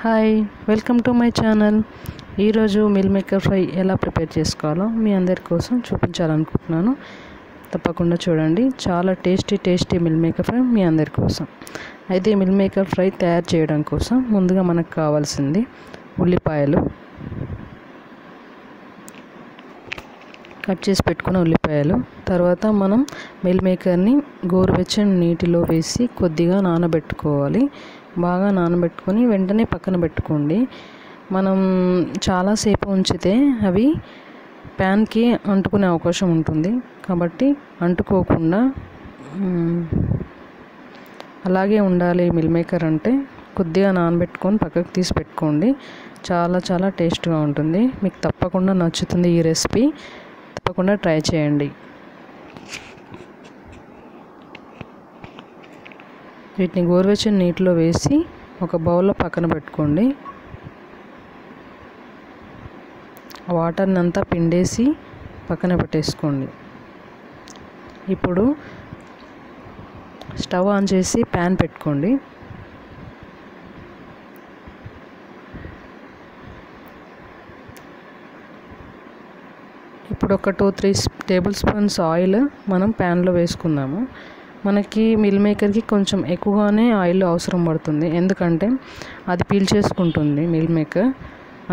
Hi, welcome to my channel. ఈరోజు mill maker fry ఎలా prepare చేసుకోవాలో మీ అందరి కోసం చూపించాలనుకుంటున్నాను. తప్పకుండా చూడండి. చాలా టేస్టీ మిల్ మేకర్ ఫ్రై మీ అందరి కోసం. అయితే మిల్ మేకర్ ఫ్రై తయారు చేయడం కోసం ముందుగా మనకు కావాల్సింది ఉల్లిపాయలు, కట్ చేసి పెట్టుకున్న ఉల్లిపాయలు. తర్వాత మనం మిల్ మేకర్ని గోరువెచ్చని నీటిలో వేసి కొద్దిగా నానబెట్టుకోవాలి. బాగా నానబెట్టుకొని వెంటనే పక్కన పెట్టుకోండి. మనం చాలాసేపు ఉంచితే అవి ప్యాన్కి అంటుకునే అవకాశం ఉంటుంది. కాబట్టి అంటుకోకుండా అలాగే ఉండాలి. మిల్ మేకర్ అంటే కొద్దిగా నానబెట్టుకొని పక్కకు తీసి పెట్టుకోండి. చాలా టేస్ట్గా ఉంటుంది. మీకు తప్పకుండా నచ్చుతుంది ఈ రెసిపీ. తప్పకుండా ట్రై చేయండి. వీటిని గోరువెచ్చని నీటిలో వేసి ఒక బౌల్లో పక్కన పెట్టుకోండి. వాటర్ని అంతా పిండేసి పక్కన పెట్టేసుకోండి. ఇప్పుడు స్టవ్ ఆన్ చేసి ప్యాన్ పెట్టుకోండి. ఇప్పుడు ఒక 2-3 టేబుల్ స్పూన్స్ ఆయిల్ మనం ప్యాన్లో వేసుకుందాము. మనకి మిల్ మేకర్కి కొంచెం ఎక్కువగానే ఆయిల్ అవసరం పడుతుంది, ఎందుకంటే అది పీల్చేసుకుంటుంది మిల్ మేకర్.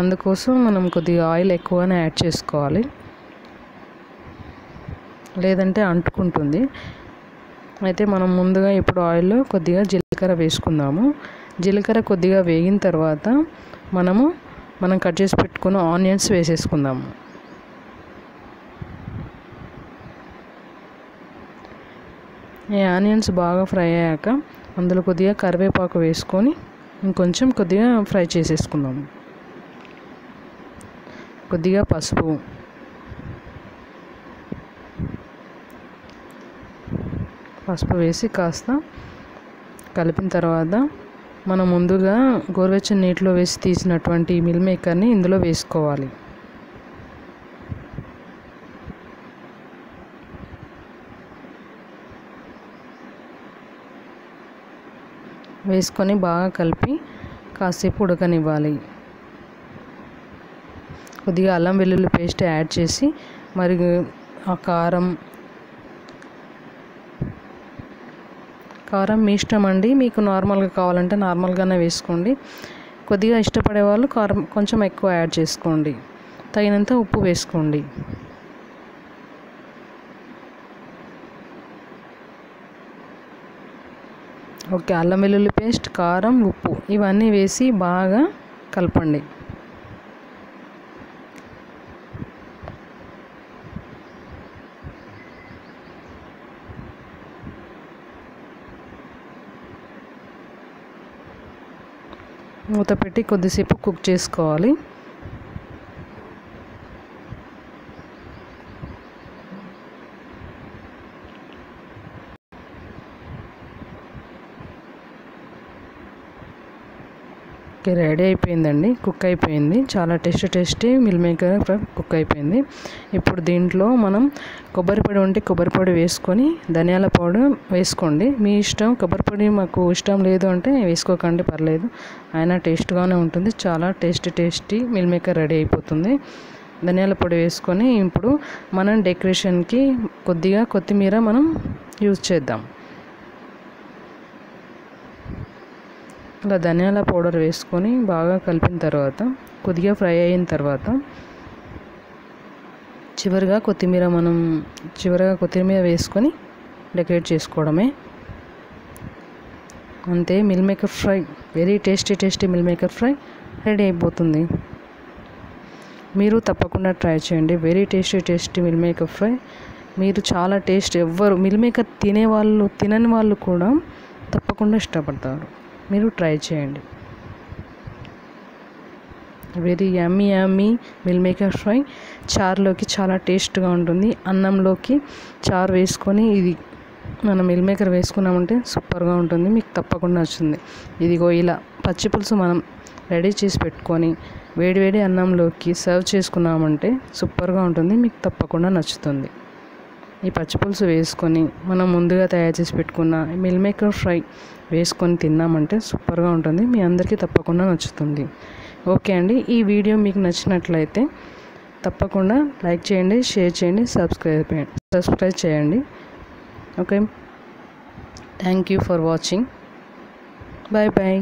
అందుకోసం మనం కొద్దిగా ఆయిల్ ఎక్కువగానే యాడ్ చేసుకోవాలి, లేదంటే అంటుకుంటుంది. అయితే మనం ముందుగా ఇప్పుడు ఆయిల్లో కొద్దిగా జీలకర్ర వేసుకుందాము. జీలకర్ర కొద్దిగా వేగిన తర్వాత మనం కట్ చేసి పెట్టుకున్న ఆనియన్స్ వేసేసుకుందాము. ఈ ఆనియన్స్ బాగా ఫ్రై అయ్యాక అందులో కొద్దిగా కరివేపాకు వేసుకొని ఇంకొంచెం కొద్దిగా ఫ్రై చేసేసుకుందాము. కొద్దిగా పసుపు వేసి కాస్త కలిపిన తర్వాత మనం ముందుగా గోరువెచ్చని నీటిలో వేసి తీసినటువంటి మిల్ మేకర్ని ఇందులో వేసుకోవాలి. వేసుకొని బాగా కలిపి కాసేపు ఉడకనివ్వాలి. కొద్దిగా అల్లం వెల్లుల్లి పేస్ట్ యాడ్ చేసి మరి ఆ కారం మీ ఇష్టం అండి. మీకు నార్మల్గా కావాలంటే నార్మల్గానే వేసుకోండి. కొద్దిగా ఇష్టపడే వాళ్ళు కారం కొంచెం ఎక్కువ యాడ్ చేసుకోండి. తగినంత ఉప్పు వేసుకోండి. ఓకే, అల్లం వెల్లుల్లి పేస్ట్, కారం, ఉప్పు ఇవన్నీ వేసి బాగా కలపండి. మూత పెట్టి కొద్దిసేపు కుక్ చేసుకోవాలి. రెడీ అయిపోయిందండి, కుక్ అయిపోయింది. చాలా టేస్టీ మిల్ మేకర్ కుక్ అయిపోయింది. ఇప్పుడు దీంట్లో మనం కొబ్బరి పొడి ఉంటే కొబ్బరి పొడి వేసుకొని ధనియాల పౌడర్ వేసుకోండి. మీ ఇష్టం. కొబ్బరి పొడి మాకు ఇష్టం లేదు అంటే వేసుకోకండి, పర్లేదు. అయినా టేస్ట్గానే ఉంటుంది. చాలా టేస్టీ మిల్ మేకర్ రెడీ అయిపోతుంది. ధనియాల పొడి వేసుకొని ఇప్పుడు మనం డెకరేషన్కి కొద్దిగా కొత్తిమీర మనం యూజ్ చేద్దాం. అలా ధనియాల పౌడర్ వేసుకొని బాగా కలిపిన తర్వాత కొద్దిగా ఫ్రై అయిన తర్వాత చివరిగా కొత్తిమీర వేసుకొని డెకరేట్ చేసుకోవడమే. అంతే, mill maker fry, very tasty mill maker fry ready అయిపోతుంది. మీరు తప్పకుండా ట్రై చేయండి. Very tasty mill maker fry. మీరు చాలా ఎవ్వరు మిల్ మేకర్ తినని వాళ్ళు కూడా తప్పకుండా ఇష్టపడతారు. మీరు ట్రై చేయండి. Very yummy meal maker fry. చారులోకి చాలా టేస్ట్గా ఉంటుంది. అన్నంలోకి చారు వేసుకొని ఇది మనం మిల్ మేకర్ వేసుకున్నామంటే సూపర్గా ఉంటుంది. మీకు తప్పకుండా నచ్చుతుంది. ఇదిగో ఇలా పచ్చి పులుసు మనం రెడీ చేసి పెట్టుకొని వేడివేడి అన్నంలోకి సర్వ్ చేసుకున్నామంటే సూపర్గా ఉంటుంది. మీకు తప్పకుండా నచ్చుతుంది. ఈ పచ్చిపులుసు వేసుకొని మనం ముందుగా తయారు చేసి పెట్టుకున్న మిల్ మేకర్ ఫ్రై వేసుకొని తిన్నామంటే సూపర్గా ఉంటుంది. మీ అందరికీ తప్పకుండా నచ్చుతుంది. ఓకే అండి, ఈ వీడియో మీకు నచ్చినట్లయితే తప్పకుండా లైక్ చేయండి, షేర్ చేయండి, సబ్స్క్రైబ్ చేయండి. Okay, thank you for watching. Bye bye.